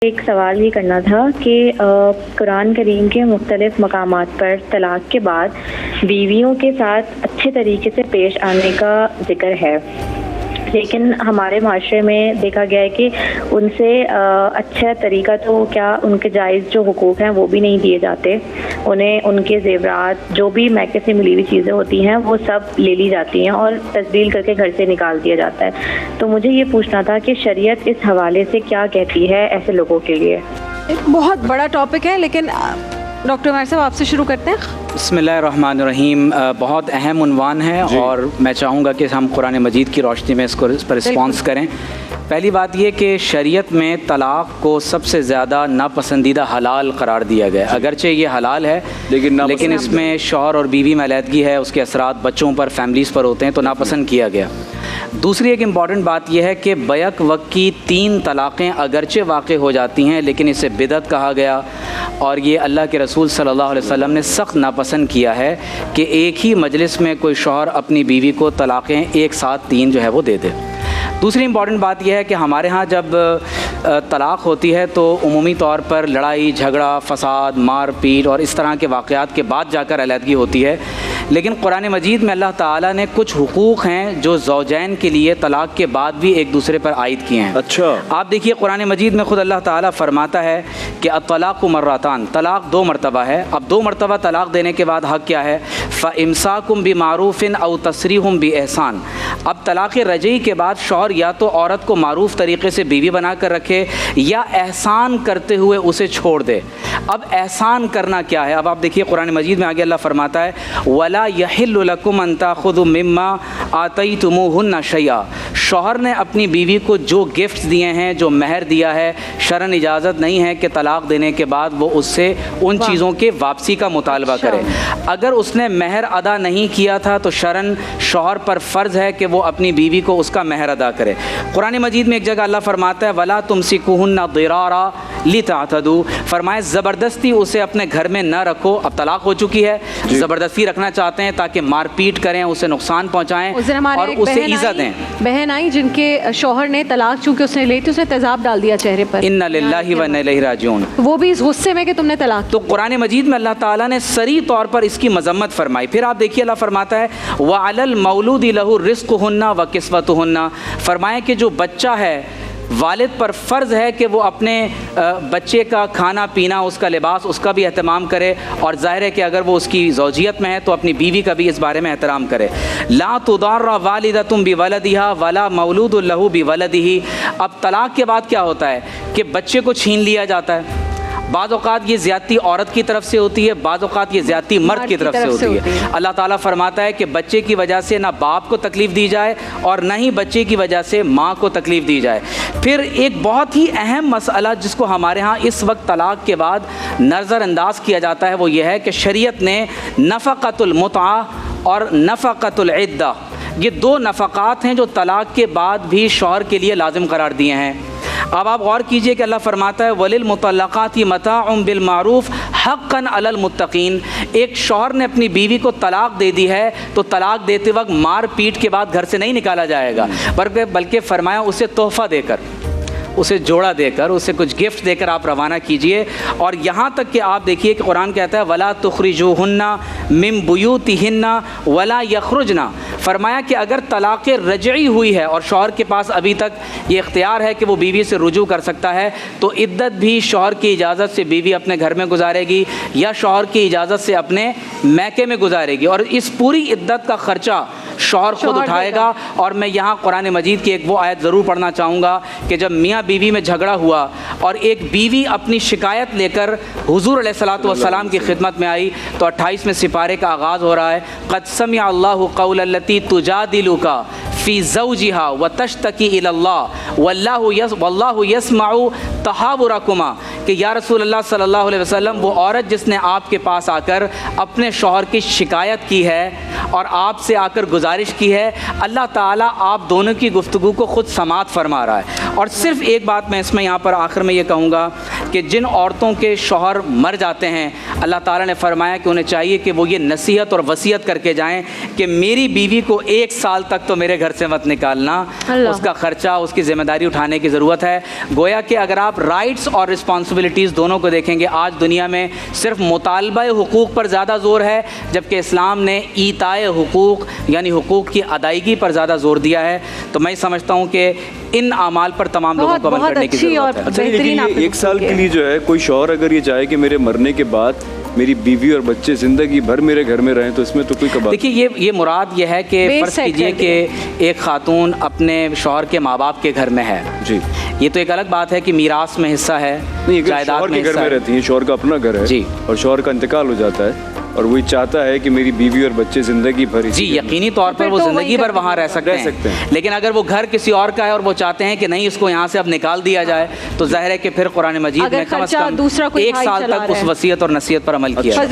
ایک سوال یہ کرنا تھا کہ قرآن کریم کے مختلف مقامات پر طلاق کے بعد بیویوں کے ساتھ اچھے طریقے سے پیش آنے کا ذکر ہے، لیکن ہمارے معاشرے میں دیکھا گیا ہے کہ ان سے اچھا طریقہ تو کیا ان کے جائز جو حقوق ہیں وہ بھی نہیں دیے جاتے، انہیں ان کے زیورات جو بھی میکے سے ملی ہوئی چیزیں ہوتی ہیں وہ سب لے لی جاتی ہیں اور تسبیل کر کے گھر سے نکال دیا جاتا ہے۔ تو مجھے یہ پوچھنا تھا کہ شریعت اس حوالے سے کیا کہتی ہے ایسے لوگوں کے لیے؟ ایک بہت بڑا ٹاپک ہے، لیکن ڈاکٹر عمیر صاحب آپ سے شروع کرتے ہیں۔ بسم اللہ الرحمن الرحیم، بہت اہم عنوان ہے اور میں چاہوں گا کہ ہم قرآن مجید کی روشنی میں اس پر رسپانس کریں۔ پہلی بات یہ کہ شریعت میں طلاق کو سب سے زیادہ ناپسندیدہ حلال قرار دیا گیا، اگرچہ یہ حلال ہے لیکن اس میں شوہر اور بیوی میں علیحدگی ہے، اس کے اثرات بچوں پر، فیملیز پر ہوتے ہیں، تو ناپسند کیا گیا۔ دوسری ایک امپورٹنٹ بات یہ ہے کہ بیک وقت کی 3 طلاقیں اگرچہ واقع ہو جاتی ہیں لیکن اسے بدعت کہا گیا، اور یہ اللہ کے رسول صلی اللہ علیہ وسلم نے سخت ناپسند کیا ہے کہ ایک ہی مجلس میں کوئی شوہر اپنی بیوی کو طلاقیں ایک ساتھ 3 جو ہے وہ دے دے۔ دوسری امپورٹنٹ بات یہ ہے کہ ہمارے ہاں جب طلاق ہوتی ہے تو عمومی طور پر لڑائی جھگڑا، فساد، مار پیٹ اور اس طرح کے واقعات کے بعد جا کر علیحدگی ہوتی ہے، لیکن قرآن مجید میں اللہ تعالیٰ نے کچھ حقوق ہیں جو زوجین کے لیے طلاق کے بعد بھی ایک دوسرے پر عائد کیے ہیں۔ اچھا، آپ دیکھیے قرآن مجید میں خود اللہ تعالیٰ فرماتا ہے کہ الطلاق مرتان، طلاق 2 مرتبہ ہے۔ اب 2 مرتبہ طلاق دینے کے بعد حق کیا ہے؟ فَإِمْسَاكُمْ بِمَعْرُوفٍ أَوْ تَسْرِيحٌ بِإِحْسَان۔ اب طلاق رجعی کے بعد شوہر یا تو عورت کو معروف طریقے سے بیوی بنا کر رکھے یا احسان کرتے ہوئے اسے چھوڑ دے۔ اب احسان کرنا کیا ہے؟ اب آپ دیکھیے قرآن مجید میں آگے اللہ فرماتا ہے وَلَا يَحِلُّ لَكُمْ أَن تَأْخُذُوا مِمَّا آتَيْتُمُوهُنَّ شَيْئًا۔ شوہر نے اپنی بیوی کو جو گفٹ دیے ہیں، جو مہر دیا ہے، شرعاً اجازت نہیں ہے کہ طلاق دینے کے بعد وہ اس سے ان چیزوں کے واپسی کا مطالبہ کرے۔ اگر اس نے مہر ادا نہیں کیا تھا تو شرعاً شوہر پر فرض ہے کہ وہ اپنی بیوی کو اس کا مہر ادا کرے۔ قرآن مجید میں ایک جگہ اللہ فرماتا ہے وَلَا تُمْسِكُوهُنَّ ضِرَارًا لِتَعْتَدُوا، فرمائے زبردستی اسے اپنے گھر میں نہ رکھو۔ اب طلاق ہو چکی ہے، زبردستی رکھنا چاہتے ہیں تاکہ مار پیٹ کریں، اسے نقصان پہنچائیں اور اسے ایزا دیں۔ بہن آئی جن کے شوہر نے طلاق چونکہ اس نے لی تھی، اس نے تیزاب ڈال دیا چہرے پر، اِنَّا لِلَّهِ وَإِنَّا إِلَيْهِ رَاجِعُونَ، وہ بھی اس غصے میں کہ تم نے طلاق۔ تو قرآن مجید میں اللہ تعالیٰ نے صریح طور پر اس کی مذمت فرمائی۔ پھر آپ دیکھیے اللہ فرماتا ہے وَعَلَى الْمَوْلُودِ لَهُ رِزْقُهُنَّ وَكِسْوَتُهُنَّ، فرمایا کہ جو بچہ ہے والد پر فرض ہے کہ وہ اپنے بچے کا کھانا پینا، اس کا لباس، اس کا بھی اہتمام کرے، اور ظاہر ہے کہ اگر وہ اس کی زوجیت میں ہے تو اپنی بیوی کا بھی اس بارے میں احترام کرے۔ لا تضار والدۃ بولدها ولا مولود له بولده۔ اب طلاق کے بعد کیا ہوتا ہے کہ بچے کو چھین لیا جاتا ہے۔ بعض اوقات یہ زیادتی عورت کی طرف سے ہوتی ہے، بعض اوقات یہ زیادتی مرد کی طرف سے ہوتی ہے۔ اللہ تعالیٰ فرماتا ہے کہ بچے کی وجہ سے نہ باپ کو تکلیف دی جائے اور نہ ہی بچے کی وجہ سے ماں کو تکلیف دی جائے۔ پھر ایک بہت ہی اہم مسئلہ جس کو ہمارے ہاں اس وقت طلاق کے بعد نظر انداز کیا جاتا ہے وہ یہ ہے کہ شریعت نے نفقۃ المتعہ اور نفقۃ العدہ، یہ 2 نفقات ہیں جو طلاق کے بعد بھی شوہر کے لیے لازم قرار دیے ہیں۔ اب آپ غور کیجئے کہ اللہ فرماتا ہے وَلِلْمُطَلَّقَاتِ مَتَاعٌ بِالْمَعْرُوفِ حَقًّا عَلَى الْمُتَّقِينَ۔ ایک شوہر نے اپنی بیوی کو طلاق دے دی ہے تو طلاق دیتے وقت مار پیٹ کے بعد گھر سے نہیں نکالا جائے گا، بلکہ فرمایا اسے تحفہ دے کر، اسے جوڑا دے کر، اسے کچھ گفٹ دے کر آپ روانہ کیجئے۔ اور یہاں تک کہ آپ دیکھیے کہ قرآن کہتا ہے وَلَا تُخْرِجُوهُنَّ مِن بُيُوتِهِنَّ وَلَا يَخْرُجْنَ، فرمایا کہ اگر طلاق رجعی ہوئی ہے اور شوہر کے پاس ابھی تک یہ اختیار ہے کہ وہ بیوی سے رجوع کر سکتا ہے تو عدت بھی شوہر کی اجازت سے بیوی اپنے گھر میں گزارے گی یا شوہر کی اجازت سے اپنے میکے میں گزارے گی، اور اس پوری عدت کا خرچہ شوہر خود اٹھائے گا۔ اور میں یہاں قرآن مجید کی ایک وہ آیت ضرور پڑھنا چاہوں گا کہ جب میاں بیوی میں جھگڑا ہوا اور ایک بیوی اپنی شکایت لے کر حضور علیہ الصلوۃ والسلام کی خدمت میں آئی تو 28ویں سپارے کا آغاز ہو رہا ہے قد سمع اللہ قول التی تجادلک فی زوجہا وتشتکی الی اللہ واللہ یسمع تحاورکما، کہ یا رسول اللہ صلی اللہ علیہ وسلم وہ عورت جس نے آپ کے پاس آ کر اپنے شوہر کی شکایت کی ہے اور آپ سے آ کر گزارش کی ہے، اللہ تعالیٰ آپ دونوں کی گفتگو کو خود سماعت فرما رہا ہے۔ اور صرف ایک بات میں اس میں یہاں پر آخر میں یہ کہوں گا کہ جن عورتوں کے شوہر مر جاتے ہیں اللہ تعالیٰ نے فرمایا کہ انہیں چاہیے کہ وہ یہ نصیحت اور وصیت کر کے جائیں کہ میری بیوی کو 1 سال تک تو میرے گھر گھر سے مت نکالنا، اللہ۔ اس کا خرچہ، اس کی ذمہ داری اٹھانے کی ضرورت ہے۔ گویا کہ اگر آپ رائٹس اور رسپانسبلٹیز دونوں کو دیکھیں گے، آج دنیا میں صرف مطالبہ حقوق پر زیادہ زور ہے، جبکہ اسلام نے ایتائے حقوق یعنی حقوق کی ادائیگی پر زیادہ زور دیا ہے۔ تو میں سمجھتا ہوں کہ ان اعمال پر تمام لوگوں کو عمل کرنے کی ضرورت ہے۔ اچھا لیکن یہ 1 سال کے لیے جو ہے کوئی شوہر اگر یہ چاہے کہ میرے مرنے کے بعد میری بیوی اور بچے زندگی بھر میرے گھر میں رہیں تو اس میں تو کوئی کباب؟ دیکھیے یہ مراد یہ ہے کہ فرض کیجئے کہ ایک خاتون اپنے شوہر کے ماں باپ کے گھر میں ہے، جی یہ تو ایک الگ بات ہے کہ میراث میں حصہ ہے، نہیں، اگر جائیداد شوہر کے میں گھر میں حصہ ہے۔ رہتی ہیں، شوہر کا اپنا گھر ہے جی۔ اور شوہر کا انتقال ہو جاتا ہے اور وہی چاہتا ہے کہ میری بیوی اور بچے زندگی بھر جی یقینی طور پر وہ زندگی بھر وہاں رہ سکتے ہیں، لیکن اگر وہ گھر کسی اور کا ہے اور وہ چاہتے ہیں کہ نہیں اس کو یہاں سے اب نکال دیا جائے تو ظاہر ہے کہ پھر قرآن مجید میں کم از کم 1 سال تک اس وصیت اور نصیحت پر عمل کیا جائے۔